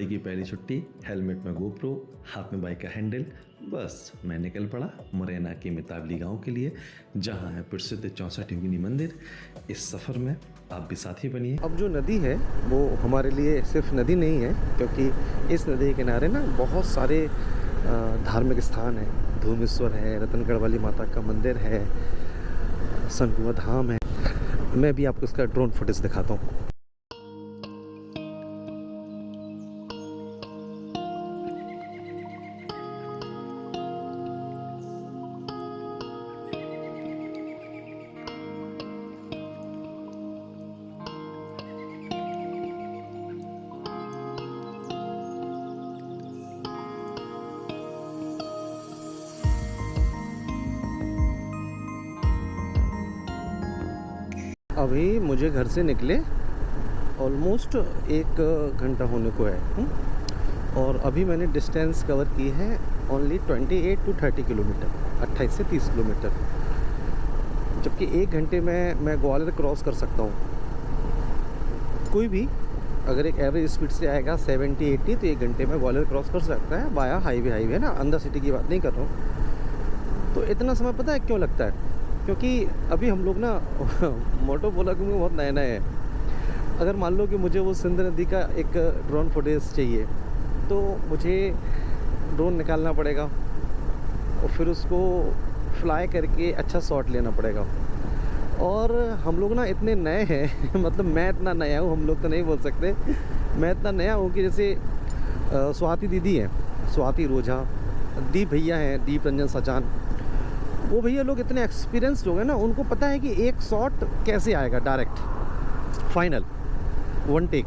की पहली छुट्टी, हेलमेट में गोप्रो, हाथ में बाइक का हैंडल। बस मैं निकल पड़ा मुरैना के मितावली गांव के लिए, जहां है प्रसिद्ध 64 योगिनी मंदिर। इस सफ़र में आप भी साथी बनिए। अब जो नदी है वो हमारे लिए सिर्फ नदी नहीं है, क्योंकि इस नदी के किनारे ना बहुत सारे धार्मिक स्थान हैं। धूमेश्वर है, रतनगढ़ वाली माता का मंदिर है, सनकुआ धाम है। मैं भी आपको इसका ड्रोन फुटेज दिखाता हूँ। अभी मुझे घर से निकले ऑलमोस्ट 1 घंटा होने को है, और अभी मैंने डिस्टेंस कवर की है ओनली 28 to 30 किलोमीटर, 28 से 30 किलोमीटर। जबकि 1 घंटे में मैं ग्वालियर क्रॉस कर सकता हूँ। कोई भी अगर एक एवरेज स्पीड से आएगा 70-80 तो 1 घंटे में ग्वालियर क्रॉस कर सकता है बाया हाईवे ना, अंदर सिटी की बात नहीं कर रहा हूँ। तो इतना समय पता है क्यों लगता है? क्योंकि अभी हम लोग ना मोटो ब्लॉगिंग में बहुत नए नए हैं। अगर मान लो कि मुझे वो सिंध नदी का एक ड्रोन फुटेज चाहिए तो मुझे ड्रोन निकालना पड़ेगा और फिर उसको फ्लाई करके अच्छा शॉट लेना पड़ेगा। और हम लोग ना इतने नए हैं मतलब मैं इतना नया हूँ, हम लोग तो नहीं बोल सकते, मैं इतना नया हूँ कि जैसे स्वाति दीदी हैं, स्वाति रोझा, दीप भैया हैं, दीप रंजन सचान, वो भैया लोग इतने एक्सपीरियंस्ड हो गए ना, उनको पता है कि एक शॉट कैसे आएगा डायरेक्ट फाइनल 1 टेक।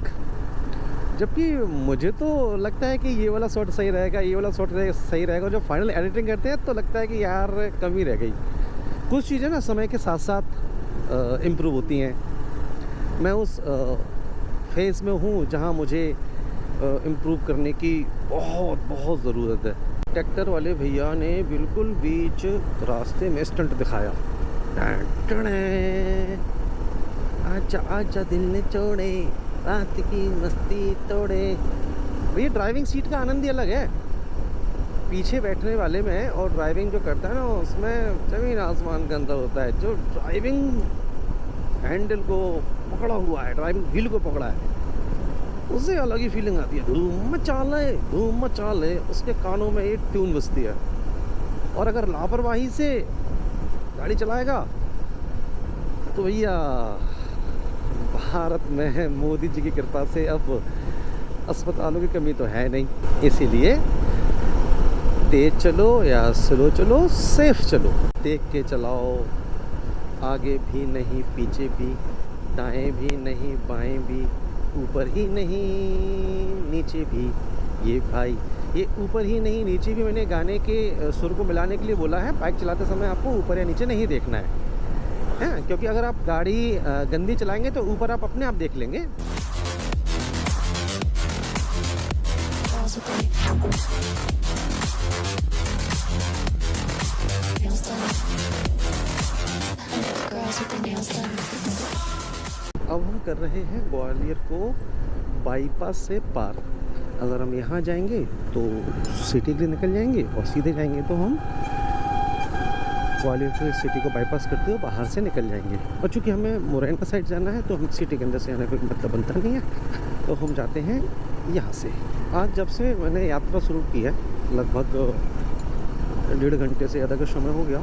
जबकि मुझे तो लगता है कि ये वाला शॉट सही रहेगा, ये वाला शॉट सही रहेगा। जब फाइनल एडिटिंग करते हैं तो लगता है कि यार कमी रह गई। कुछ चीज़ें ना समय के साथ साथ इम्प्रूव होती हैं। मैं उस फेज़ में हूँ जहाँ मुझे इम्प्रूव करने की बहुत ज़रूरत है। ट्रैक्टर वाले भैया ने बिल्कुल बीच रास्ते में स्टंट दिखाया। आजा आजा दिल ने छोड़े, रात की मस्ती तोड़े। भैया ड्राइविंग सीट का आनंद ही अलग है पीछे बैठने वाले में, और ड्राइविंग जो करता है ना उसमें ज़मीन आसमान का अंतर होता है। जो ड्राइविंग हैंडल को पकड़ा हुआ है, ड्राइविंग व्हील को पकड़ा है, उससे अलग ही फीलिंग आती है। धूम मचा ले, उसके कानों में एक ट्यून बजती है। और अगर लापरवाही से गाड़ी चलाएगा तो भैया भारत में मोदी जी की कृपा से अब अस्पतालों की कमी तो है नहीं। इसीलिए तेज चलो या स्लो चलो, सेफ चलो, देख के चलाओ, आगे भी नहीं पीछे भी, दाएं भी नहीं बाएं भी, ऊपर ही नहीं नीचे भी। ये भाई ये ऊपर ही नहीं नीचे भी मैंने गाने के सुर को मिलाने के लिए बोला है। बाइक चलाते समय आपको ऊपर या नीचे नहीं देखना है, क्योंकि अगर आप गाड़ी गंदी चलाएंगे तो ऊपर आप अपने आप देख लेंगे। अब हम कर रहे हैं ग्वालियर को बाईपास से पार। अगर हम यहाँ जाएंगे तो सिटी के लिए निकल जाएंगे, और सीधे जाएंगे तो हम ग्वालियर से सिटी को बाईपास करते हुए बाहर से निकल जाएंगे। और चूँकि हमें मुरैना साइड जाना है तो हम सिटी के अंदर से आने का मतलब बनता नहीं है, तो हम जाते हैं यहाँ से। आज जब से मैंने यात्रा शुरू की है लगभग 1.5 घंटे से ज़्यादा का समय हो गया।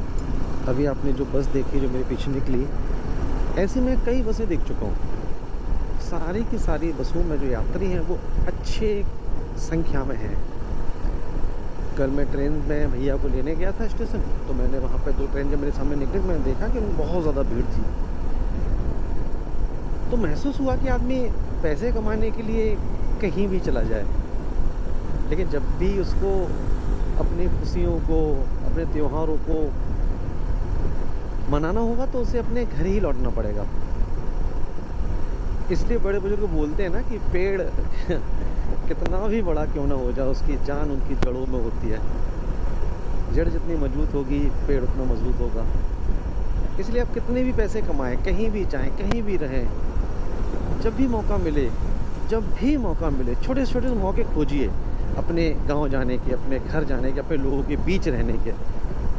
अभी आपने जो बस देखी जो मेरे पीछे निकली, ऐसी मैं कई बसें देख चुका हूँ। सारी की सारी बसों में जो यात्री हैं वो अच्छे संख्या में हैं। कल मैं ट्रेन में भैया को लेने गया था स्टेशन, तो मैंने वहाँ पे 2 ट्रेन जब मेरे सामने निकली मैंने देखा कि बहुत ज़्यादा भीड़ थी। तो महसूस हुआ कि आदमी पैसे कमाने के लिए कहीं भी चला जाए, लेकिन जब भी उसको अपनी खुशियों को, अपने त्योहारों को मनाना होगा तो उसे अपने घर ही लौटना पड़ेगा। इसलिए बड़े बुजुर्ग बोलते हैं ना कि पेड़ कितना भी बड़ा क्यों ना हो जाए, उसकी जान उनकी जड़ों में होती है। जड़ जितनी मजबूत होगी पेड़ उतना मजबूत होगा। इसलिए आप कितने भी पैसे कमाएं, कहीं भी जाएं, कहीं भी रहें, जब भी मौका मिले जब भी मौका मिले छोटे छोटे मौके खोजिए अपने गांव जाने के, अपने घर जाने के, अपने लोगों के बीच रहने के,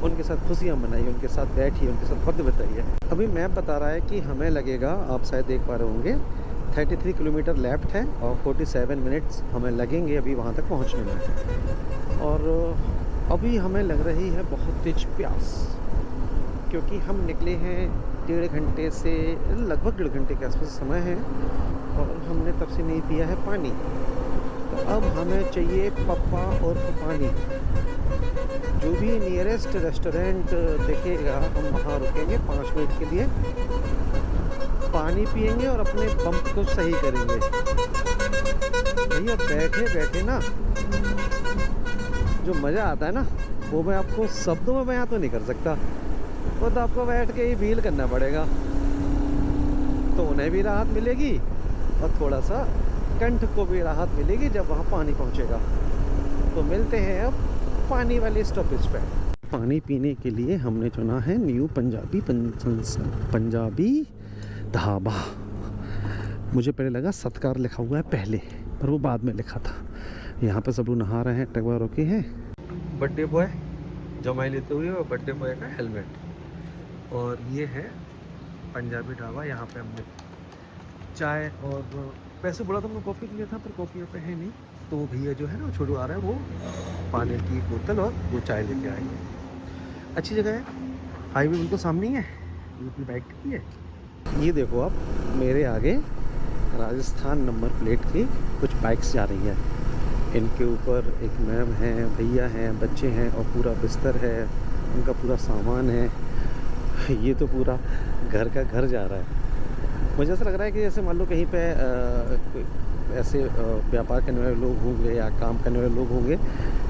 उनके साथ खुशियाँ मनाइए, उनके साथ बैठिए, उनके साथ वक्त बिताइए। अभी मैप बता रहा है कि हमें लगेगा, आप शायद देख पा रहे होंगे, 33 किलोमीटर लेफ़्ट है और 47 मिनट्स हमें लगेंगे अभी वहाँ तक पहुँचने में। और अभी हमें लग रही है बहुत तेज प्यास, क्योंकि हम निकले हैं 1.5 घंटे से, लगभग 1.5 घंटे के आसपास समय है और हमने तब से नहीं पिया है पानी। तो अब हमें चाहिए पप्पा और पानी। जो भी नियरेस्ट रेस्टोरेंट दिखेगा हम वहाँ रुकेंगे 5 मिनट के लिए, पानी पिएंगे और अपने पंप को सही करेंगे। भैया बैठे बैठे ना जो मज़ा आता है ना, वो मैं आपको शब्दों में बयां तो नहीं कर सकता, वो तो आपको बैठ के ही फील करना पड़ेगा। तो उन्हें भी राहत मिलेगी और थोड़ा सा कंठ को भी राहत मिलेगी जब वहाँ पानी पहुँचेगा। तो मिलते हैं अब पानी वाले स्टॉपेज पे। पानी पीने के लिए हमने चुना है न्यू पंजाबी ढाबा। मुझे पहले लगा सत्कार लिखा हुआ है पहले, पर वो बाद में लिखा था। यहाँ पे सब लोग नहा रहे हैं, टकवा रोके हैं। बर्थडे बॉय जमाई लेते हुए और बर्थडे बॉय का हेलमेट। और ये है पंजाबी ढाबा। यहाँ पे हमने चाय और पैसे बोला था हमने कॉफ़ी लिया था, पर कॉफ़ी यहाँ पे है नहीं। तो भैया जो है ना छोड़ू आ रहा है, वो पानी की बोतल और वो चाय लेके आएंगे। अच्छी जगह है, हाईवे बिल्कुल सामने ही है, बिल्कुल बाइक की है। ये देखो आप मेरे आगे राजस्थान नंबर प्लेट की कुछ बाइक्स जा रही है। इनके ऊपर एक मैम है, भैया हैं, बच्चे हैं और पूरा बिस्तर है, उनका पूरा सामान है। ये तो पूरा घर का घर जा रहा है। मुझे ऐसा लग रहा है कि जैसे मान लो कहीं पे ऐसे व्यापार करने वाले लोग होंगे या काम करने वाले लोग होंगे,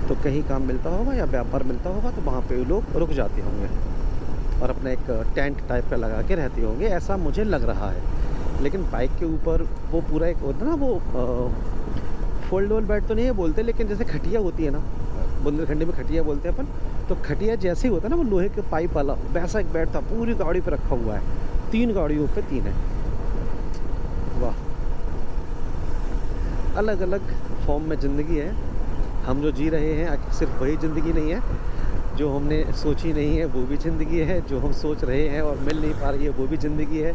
तो कहीं काम मिलता होगा या व्यापार मिलता होगा, तो वहाँ पे लोग रुक जाते होंगे और अपना एक टेंट टाइप का लगा के रहते होंगे, ऐसा मुझे लग रहा है। लेकिन बाइक के ऊपर वो पूरा एक होता है ना, वो फोल्डेबल बेड तो नहीं है बोलते, लेकिन जैसे खटिया होती है ना, बुंदेलखंडी में खटिया बोलते हैं अपन, तो खटिया जैसे ही होता है ना वो लोहे के पाइप वाला, वैसा एक बेड था, पूरी गाड़ी पर रखा हुआ है। 3 गाड़ियों पे 3 है। वाह, अलग अलग फॉर्म में ज़िंदगी है। हम जो जी रहे हैं सिर्फ वही ज़िंदगी नहीं है, जो हमने सोची नहीं है वो भी ज़िंदगी है, जो हम सोच रहे हैं और मिल नहीं पा रही है वो भी ज़िंदगी है।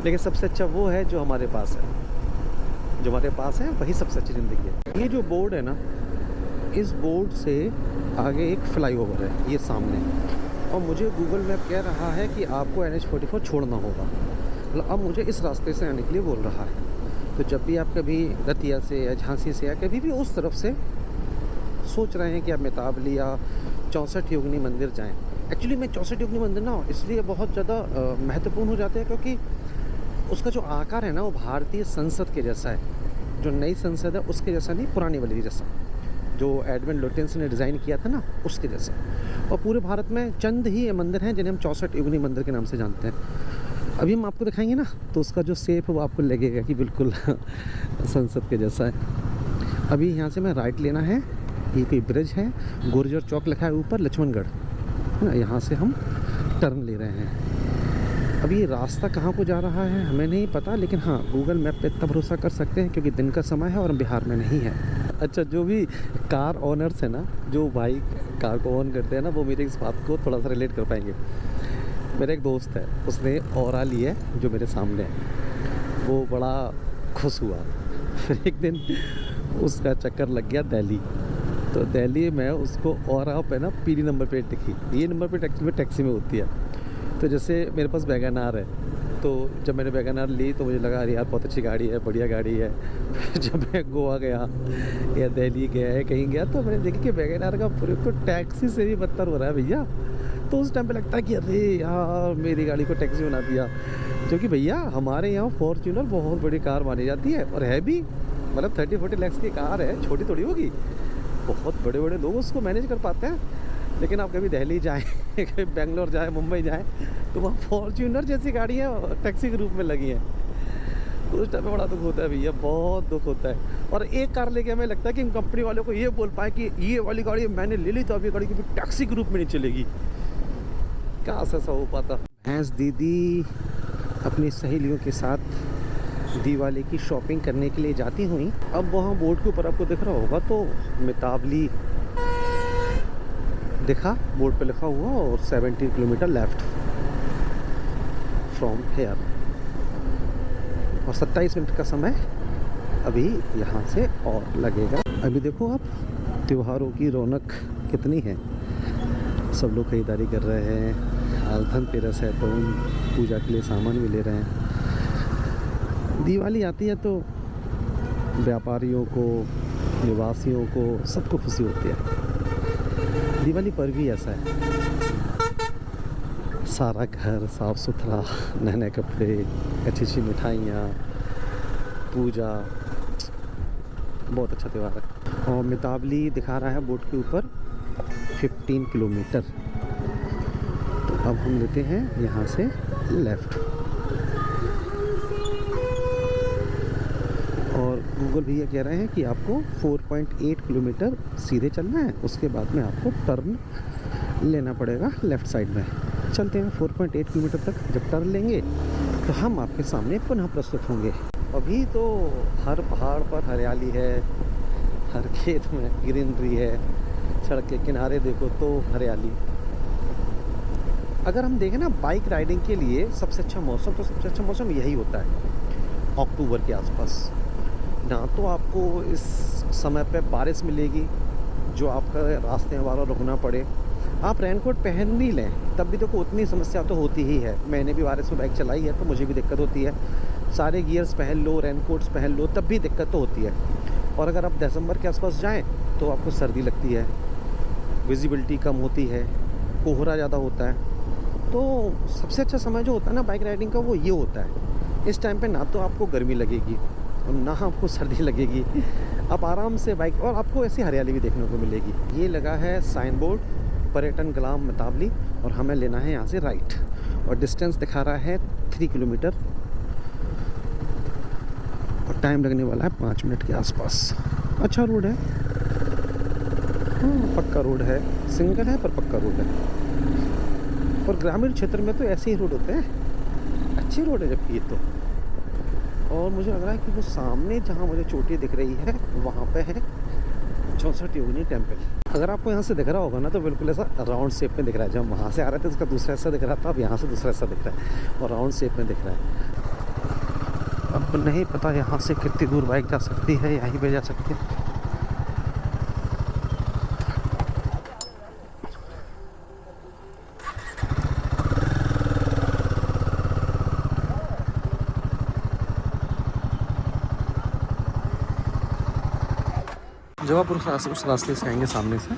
लेकिन सबसे अच्छा वो है जो हमारे पास है, जो हमारे पास है वही सबसे अच्छी ज़िंदगी है। ये जो बोर्ड है ना, इस बोर्ड से आगे एक फ्लाईओवर है ये सामने, और मुझे गूगल मैप कह रहा है कि आपको NH-44 छोड़ना होगा। मतलब अब मुझे इस रास्ते से आने के लिए बोल रहा है। तो जब भी आप कभी दतिया से या झांसी से या कभी भी उस तरफ से सोच रहे हैं कि आप मेतावली या 64 योगिनी मंदिर जाएं, एक्चुअली मैं 64 योगिनी मंदिर ना इसलिए बहुत ज़्यादा महत्वपूर्ण हो जाते हैं क्योंकि उसका जो आकार है ना वो भारतीय संसद के जैसा है। जो नई संसद है उसके जैसा नहीं, पुरानी वाली के जैसा, जो एडविन लुटियंस ने डिज़ाइन किया था ना उसके जैसा। और पूरे भारत में चंद ही मंदिर हैं जिन्हें हम 64 योगिनी मंदिर के नाम से जानते हैं। अभी हम आपको दिखाएंगे ना, तो उसका जो शेप है वो आपको लगेगा कि बिल्कुल संसद के जैसा है। अभी यहाँ से मैं राइट लेना है, ये कोई ब्रिज है, गुर्जर चौक लिखा है ऊपर, लक्ष्मणगढ़ है ना, यहाँ से हम टर्न ले रहे हैं। अभी ये रास्ता कहाँ को जा रहा है हमें नहीं पता, लेकिन हाँ गूगल मैप पे इतना भरोसा कर सकते हैं क्योंकि दिन का समय है और हम बिहार में नहीं है। अच्छा, जो भी कार ओनर्स है ना, जो भाई कार को ऑन करते हैं ना, वो मेरी इस बात को थोड़ा सा रिलेट कर पाएंगे। मेरा एक दोस्त है, उसने ऑरा ली है जो मेरे सामने है, वो बड़ा खुश हुआ। फिर एक दिन उसका चक्कर लग गया दिल्ली, तो दिल्ली में उसको ऑरा पे ना पीली नंबर प्लेट दिखी। ये नंबर प्लेट टैक्सी में होती है। तो जैसे मेरे पास वैगन-आर है, तो जब मैंने वैगन-आर ली तो मुझे लगा अरे यार बहुत अच्छी गाड़ी है, बढ़िया गाड़ी है। जब मैं गोवा गया या दिल्ली गया है कहीं गया, तो मैंने देखी कि वैगन-आर का पूरे तो टैक्सी से भी बदतर हो रहा है भैया। तो उस टाइम पे लगता है कि अरे यार मेरी गाड़ी को टैक्सी बना दिया। क्योंकि भैया हमारे यहाँ फॉर्च्यूनर बहुत बड़ी कार मानी जाती है और है भी, मतलब 30-40 लाख की कार है, छोटी थोड़ी होगी। बहुत बड़े बड़े लोग उसको मैनेज कर पाते हैं। लेकिन आप कभी दिल्ली जाएँ, कभी बेंगलोर जाएँ, मुंबई जाएँ, तो वहाँ फॉर्च्यूनर जैसी गाड़ियाँ टैक्सी के रूप में लगी हैं। तो उस टाइम में बड़ा दुख होता है भैया, बहुत दुख होता है। और एक कार लेके हमें लगता है कि हम कंपनी वालों को ये बोल पाएँ कि ये वाली गाड़ी मैंने ले ली, तो अब ये गाड़ी कभी टैक्सी के रूप में नहीं चलेगी। कहाँ से ऐसा हो पाता। भैंस दीदी अपनी सहेलियों के साथ दिवाली की शॉपिंग करने के लिए जाती हुई। अब वहाँ बोर्ड के ऊपर आपको दिख रहा होगा तो मितावली दिखा, बोर्ड पे लिखा हुआ, और 70 किलोमीटर लेफ्ट फ्रॉम हेयर, और 27 मिनट का समय अभी यहाँ से और लगेगा। अभी देखो आप, त्योहारों की रौनक कितनी है, सब लोग खरीदारी कर रहे हैं। आज धनतेरस है तो पूजा के लिए सामान भी ले रहे हैं। दिवाली आती है तो व्यापारियों को, निवासियों को, सबको खुशी होती है। दिवाली पर भी ऐसा है, सारा घर साफ सुथरा, नए नए कपड़े, अच्छी अच्छी मिठाइयाँ, पूजा, बहुत अच्छा त्यौहार है। और मितावली दिखा रहा है बोर्ड के ऊपर 15 किलोमीटर। तो अब हम लेते हैं यहाँ से लेफ़्ट, और गूगल भैया कह रहे हैं कि आपको 4.8 किलोमीटर सीधे चलना है, उसके बाद में आपको टर्न लेना पड़ेगा लेफ़्ट साइड में। चलते हैं 4.8 किलोमीटर तक। जब टर्न लेंगे तो हम आपके सामने पुनः प्रस्तुत होंगे। अभी तो हर पहाड़ पर हरियाली है, हर खेत में ग्रीनरी है, सड़क के किनारे देखो तो हरियाली। अगर हम देखें ना बाइक राइडिंग के लिए सबसे अच्छा मौसम, तो सबसे अच्छा मौसम यही होता है अक्टूबर के आसपास। ना तो आपको इस समय पे बारिश मिलेगी जो आपका रास्ते में बार रुकना पड़े। आप रेनकोट पहन भी लें तब भी देखो उतनी समस्या तो होती ही है। मैंने भी बारिश में बाइक चलाई है तो मुझे भी दिक्कत होती है। सारे गियर्स पहन लो, रेनकोट्स पहन लो, तब भी दिक्कत तो होती है। और अगर आप दिसंबर के आसपास जाएं तो आपको सर्दी लगती है, विजिबिलिटी कम होती है, कोहरा ज़्यादा होता है। तो सबसे अच्छा समय जो होता है ना बाइक राइडिंग का, वो ये होता है। इस टाइम पे ना तो आपको गर्मी लगेगी और ना आपको सर्दी लगेगी, आप आराम से बाइक, और आपको ऐसी हरियाली भी देखने को मिलेगी। ये लगा है साइन बोर्ड, पर्यटन ग्राम मितावली, और हमें लेना है यहाँ से राइट, और डिस्टेंस दिखा रहा है 3 किलोमीटर, और टाइम लगने वाला है 5 मिनट के आसपास। अच्छा रोड है, हाँ पक्का रोड है, सिंगल है पर पक्का रोड है। और ग्रामीण क्षेत्र में तो ऐसे ही रोड होते हैं, अच्छी रोड है जबकि ये तो। और मुझे लग रहा है कि वो सामने जहाँ मुझे चोटी दिख रही है वहाँ पे है 64 योगिनी टेम्पल। अगर आपको यहाँ से दिख रहा होगा ना तो बिल्कुल ऐसा राउंड शेप में दिख रहा है। जब वहाँ से आ रहे थे उसका दूसरा हिस्सा दिख रहा था, अब यहाँ से दूसरा हिस्सा दिख रहा है और राउंड शेप में दिख रहा है। अब नहीं पता यहाँ से कितनी दूर बाइक जा सकती है, यहीं पे जा सकती है। जब आप उस रास्ते से आएंगे सामने से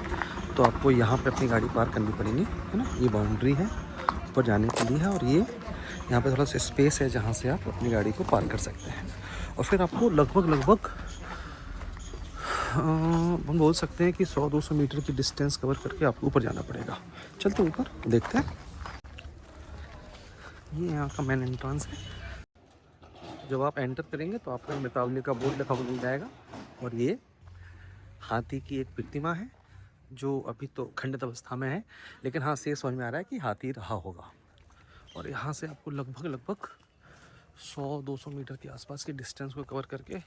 तो आपको यहाँ पे अपनी गाड़ी पार्क करनी पड़ेगी, है ना। ये बाउंड्री है ऊपर जाने के लिए है, और ये यहाँ पे थोड़ा सा स्पेस है जहाँ से आप अपनी गाड़ी को पार्क कर सकते हैं। और फिर आपको लगभग हम बोल सकते हैं कि 100-200 मीटर की डिस्टेंस कवर करके आपको ऊपर जाना पड़ेगा। चलते ऊपर देखते हैं। ये यहाँ का मेन एंट्रेंस है। जब आप एंटर करेंगे तो आपको मितावली का बोर्ड लिखा हुआ मिल जाएगा, और ये हाथी की एक प्रतिमा है जो अभी तो खंडित अवस्था में है, लेकिन हाँ से समझ में आ रहा है कि हाथी रहा होगा। और यहाँ से आपको लगभग 100-200 मीटर के आसपास के डिस्टेंस को कवर करके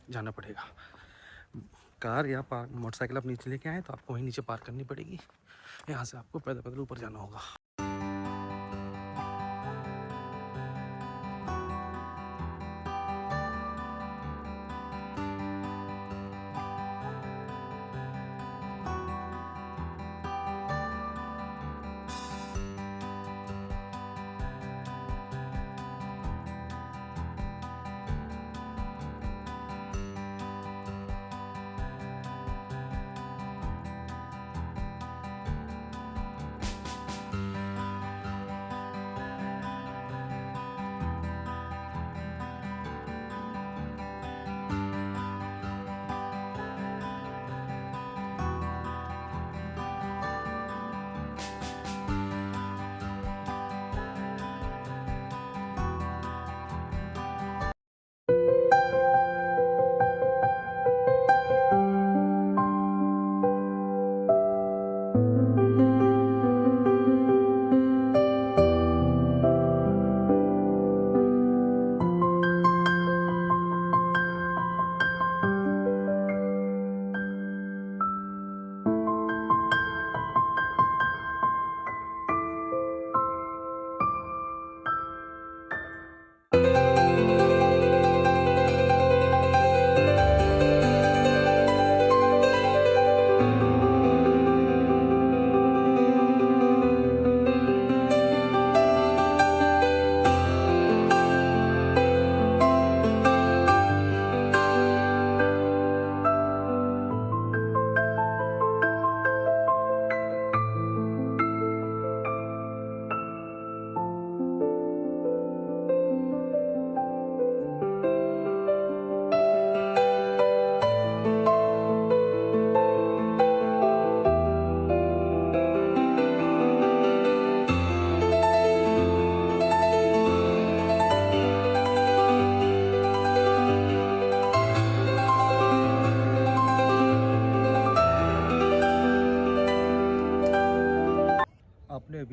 जाना पड़ेगा। कार या मोटरसाइकिल आप नीचे लेके आए तो आपको वहीं नीचे पार्क करनी पड़ेगी। यहाँ से आपको पैदल ऊपर जाना होगा।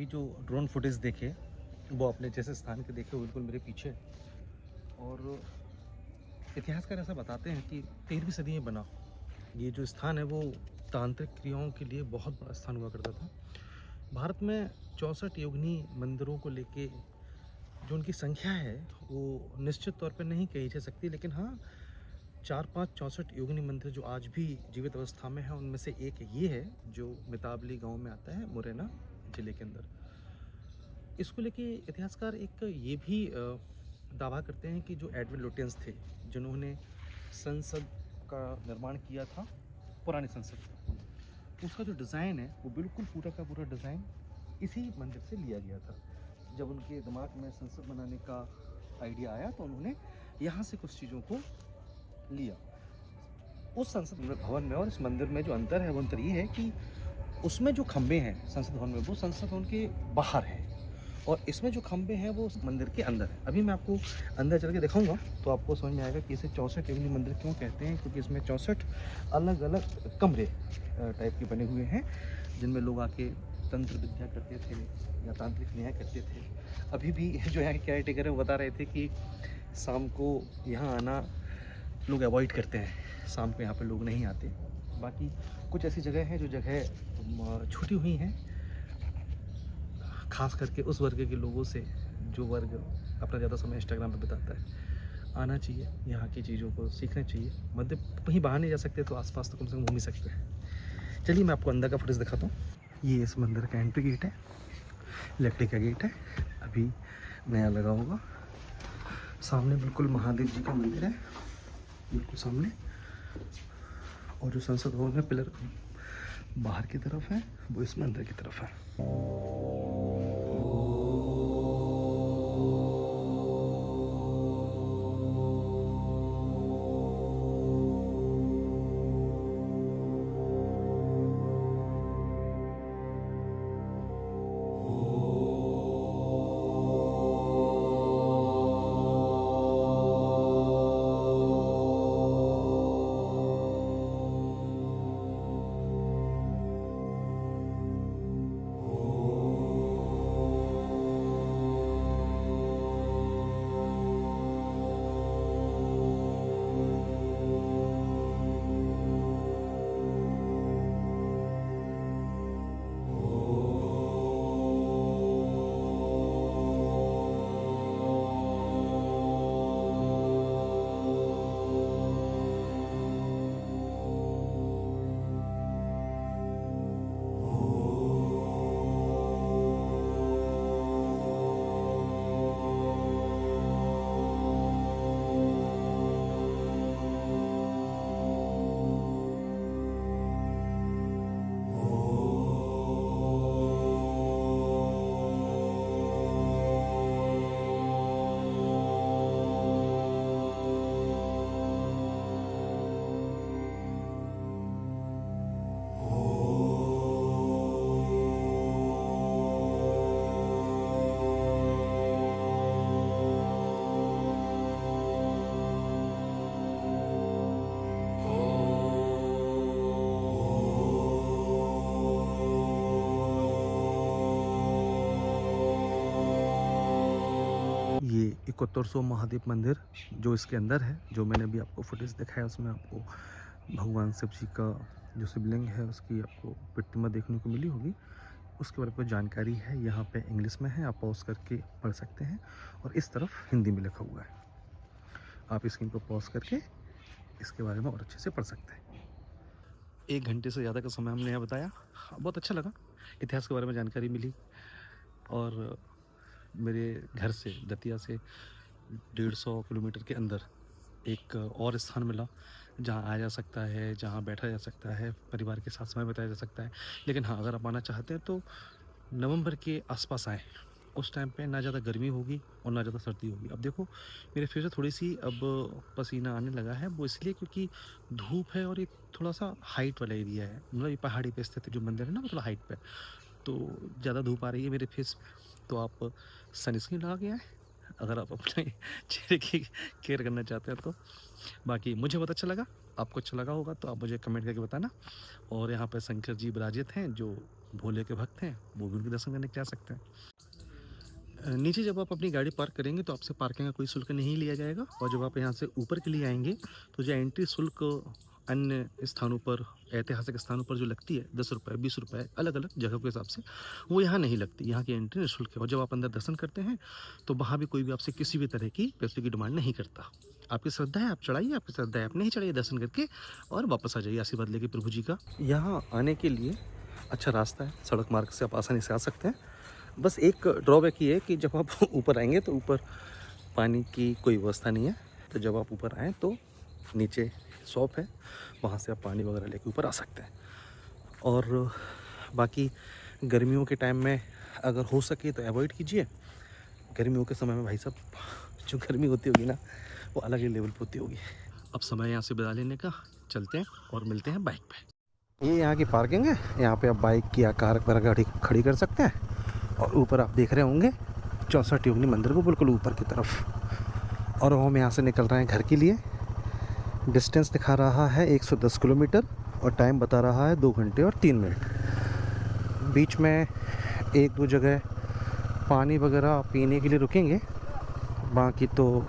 जो ड्रोन फुटेज देखे वो अपने जैसे स्थान के देखे बिल्कुल मेरे पीछे। और इतिहासकार ऐसा बताते हैं कि 13वीं सदी में बना ये जो स्थान है वो तांत्रिक क्रियाओं के लिए बहुत बड़ा स्थान हुआ करता था। भारत में 64 योगिनी मंदिरों को लेके जो उनकी संख्या है वो निश्चित तौर पर नहीं कही जा सकती, लेकिन हाँ 4-5 64 योगिनी मंदिर जो आज भी जीवित अवस्था में है उनमें से एक ये है जो मितावली गांव में आता है, मुरैना जिले के अंदर। इसको लेके इतिहासकार एक ये भी दावा करते हैं कि जो एडविन लुटियंस थे जिन्होंने संसद का निर्माण किया था, पुरानी संसद, उसका जो डिज़ाइन है वो बिल्कुल पूरा का पूरा डिज़ाइन इसी मंदिर से लिया गया था। जब उनके दिमाग में संसद बनाने का आइडिया आया तो उन्होंने यहाँ से कुछ चीज़ों को लिया उस संसद भवन में। और इस मंदिर में जो अंतर है वो अंतर ये है कि उसमें जो खंबे हैं संसद भवन में वो संसद भवन के बाहर है और इसमें जो खंबे हैं वो उस मंदिर के अंदर है। अभी मैं आपको अंदर चल के दिखाऊंगा तो आपको समझ में आएगा कि इसे 64 योगिनी मंदिर क्यों कहते हैं, क्योंकि इसमें 64 अलग अलग कमरे टाइप के बने हुए हैं जिनमें लोग आके तंत्र विद्या करते थे या तांत्रिक न्याय करते थे। अभी भी जो यहाँ के केयर टेकर है वो बता रहे थे कि शाम को यहाँ आना लोग अवॉइड करते हैं, शाम को यहाँ पे लोग नहीं आते। बाकी कुछ ऐसी जगह हैं जो जगह छूटी हुई हैं खास करके उस वर्ग के लोगों से जो वर्ग अपना ज़्यादा समय इंस्टाग्राम पे बिताता है। आना चाहिए, यहाँ की चीज़ों को सीखना चाहिए। मध्य कहीं बाहर नहीं जा सकते तो आसपास तो कम से कम घूम ही सकते हैं। चलिए मैं आपको अंदर का फुटेज दिखाता हूँ। ये इस मंदिर का एंट्री गेट है, लकड़ी का गेट है, अभी नया लगा होगा। सामने बिल्कुल महादेव जी का मंदिर है बिल्कुल सामने, और जो संसद भवन है पिलर बाहर की तरफ है वो इस मंदिर की तरफ है। ये 7100 महादेव मंदिर जो इसके अंदर है, जो मैंने अभी आपको फुटेज दिखाया उसमें आपको भगवान शिव जी का जो शिवलिंग है उसकी आपको प्रतिमा देखने को मिली होगी। उसके बारे में जानकारी है यहाँ पे इंग्लिश में है, आप पॉज करके पढ़ सकते हैं, और इस तरफ हिंदी में लिखा हुआ है। आप स्क्रीन को पॉज करके इसके बारे में और अच्छे से पढ़ सकते हैं। 1 घंटे से ज़्यादा का समय हमने यहाँ बताया, बहुत अच्छा लगा, इतिहास के बारे में जानकारी मिली। और मेरे घर से दतिया से 150 किलोमीटर के अंदर एक और स्थान मिला जहाँ आया जा सकता है, जहाँ बैठा जा सकता है, परिवार के साथ समय बिताया जा सकता है। लेकिन हाँ, अगर आप आना चाहते हैं तो नवंबर के आसपास आएँ, उस टाइम पे ना ज़्यादा गर्मी होगी और ना ज़्यादा सर्दी होगी। अब देखो मेरे फेस से थोड़ी सी अब पसीना आने लगा है, वो इसलिए क्योंकि धूप है और ये थोड़ा सा हाइट वाला एरिया है, मतलब ये पहाड़ी पे स्थित जो मंदिर है ना वो थोड़ा हाइट पे, तो ज़्यादा धूप आ रही है मेरे फेस पे, तो आप सनस्क्रीन लगा के आए अगर आप अपने चेहरे की केयर करना चाहते हैं तो। बाकी मुझे बहुत अच्छा लगा, आपको अच्छा लगा होगा तो आप मुझे कमेंट करके बताना। और यहाँ पे शंकर जी विराजित हैं जो भोले के भक्त हैं, वो भी उनके दर्शन करने जा सकते हैं। नीचे जब आप अपनी गाड़ी पार्क करेंगे तो आपसे पार्किंग का कोई शुल्क नहीं लिया जाएगा। और जब आप यहाँ से ऊपर के लिए आएंगे तो जो एंट्री शुल्क अन्य स्थानों पर, ऐतिहासिक स्थानों पर जो लगती है 10 रुपये 20 रुपये अलग अलग जगह के हिसाब से, वो यहाँ नहीं लगती। यहाँ की एंट्री निःशुल्क है। और जब आप अंदर दर्शन करते हैं तो वहाँ भी कोई भी आपसे किसी भी तरह की पैसे की डिमांड नहीं करता। आपकी श्रद्धा है आप चढ़ाइए, आपकी श्रद्धा है आप नहीं चढ़ाइए, दर्शन करके और वापस आ जाइए आशीर्वाद लेके प्रभु जी का। यहाँ आने के लिए अच्छा रास्ता है, सड़क मार्ग से आप आसानी से आ सकते हैं। बस एक ड्रॉबैक ये है कि जब आप ऊपर आएंगे तो ऊपर पानी की कोई व्यवस्था नहीं है। तो जब आप ऊपर आएँ तो नीचे शॉप है, वहाँ से आप पानी वगैरह लेके ऊपर आ सकते हैं। और बाकी गर्मियों के टाइम में अगर हो सके तो अवॉइड कीजिए। गर्मियों के समय में भाई साहब जो गर्मी होती होगी ना, वो अलग ही लेवल पर होती होगी। अब समय यहाँ से विदा लेने का, चलते हैं और मिलते हैं बाइक पे। ये यहाँ की पार्किंग है, यहाँ पे आप बाइक या कार वगैरह गाड़ी खड़ी कर सकते हैं। और ऊपर आप देख रहे होंगे 64 योगिनी मंदिर को बिल्कुल ऊपर की तरफ। और हम यहाँ से निकल रहे हैं घर के लिए। डिस्टेंस दिखा रहा है 110 किलोमीटर और टाइम बता रहा है 2 घंटे और 3 मिनट। बीच में 1-2 जगह पानी वगैरह पीने के लिए रुकेंगे, बाकी तो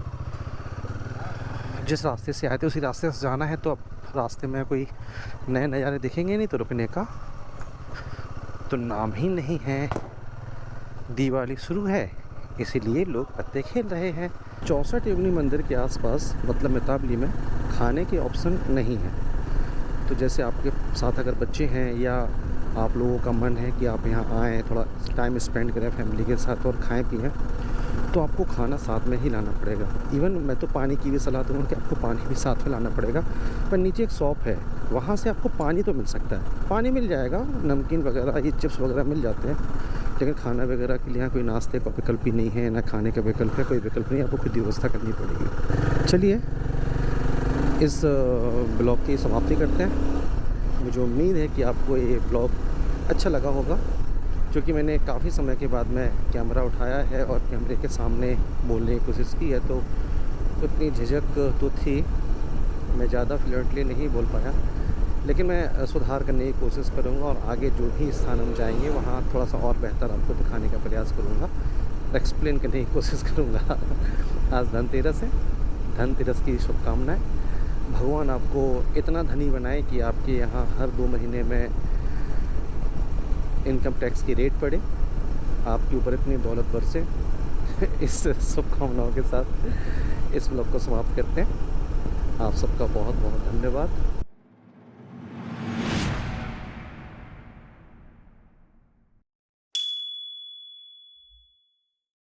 जिस रास्ते से आए थे उसी रास्ते से जाना है। तो अब रास्ते में कोई नए नज़ारे दिखेंगे नहीं, तो रुकने का तो नाम ही नहीं है। दिवाली शुरू है, इसीलिए लोग पत्ते खेल रहे हैं। 64 योगिनी मंदिर के आसपास मतलब मिताबली में खाने के ऑप्शन नहीं है। तो जैसे आपके साथ अगर बच्चे हैं या आप लोगों का मन है कि आप यहाँ आएँ, थोड़ा टाइम स्पेंड करें फैमिली के साथ और खाएं पिएं, तो आपको खाना साथ में ही लाना पड़ेगा। इवन मैं तो पानी की भी सलाह दूँगा कि आपको पानी भी साथ में लाना पड़ेगा। पर नीचे एक शॉप है, वहाँ से आपको पानी तो मिल सकता है, पानी मिल जाएगा, नमकीन वगैरह ये चिप्स वगैरह मिल जाते हैं। लेकिन खाना वगैरह के लिए यहाँ कोई नाश्ते का विकल्प ही नहीं है, ना खाने का विकल्प है, कोई विकल्प नहीं, आपको खुद ही व्यवस्था करनी पड़ेगी। चलिए इस ब्लॉग की समाप्ति करते हैं। मुझे उम्मीद है कि आपको ये ब्लॉग अच्छा लगा होगा, क्योंकि मैंने काफ़ी समय के बाद में कैमरा उठाया है और कैमरे के सामने बोलने की कोशिश की है। तो इतनी झिझक तो थी, मैं ज़्यादा फ्लुएंटली नहीं बोल पाया, लेकिन मैं सुधार करने की कोशिश करूँगा। और आगे जो भी स्थान हम जाएंगे वहाँ थोड़ा सा और बेहतर आपको दिखाने का प्रयास करूँगा, एक्सप्लेन करने की कोशिश करूँगा। आज धनतेरस है, धनतेरस की शुभकामनाएं। भगवान आपको इतना धनी बनाए कि आपके यहाँ हर 2 महीने में इनकम टैक्स की रेट पड़े, आपके ऊपर इतनी दौलत बरसे। इस शुभकामनाओं के साथ इस ब्लॉग को समाप्त करते हैं। आप सबका बहुत बहुत धन्यवाद।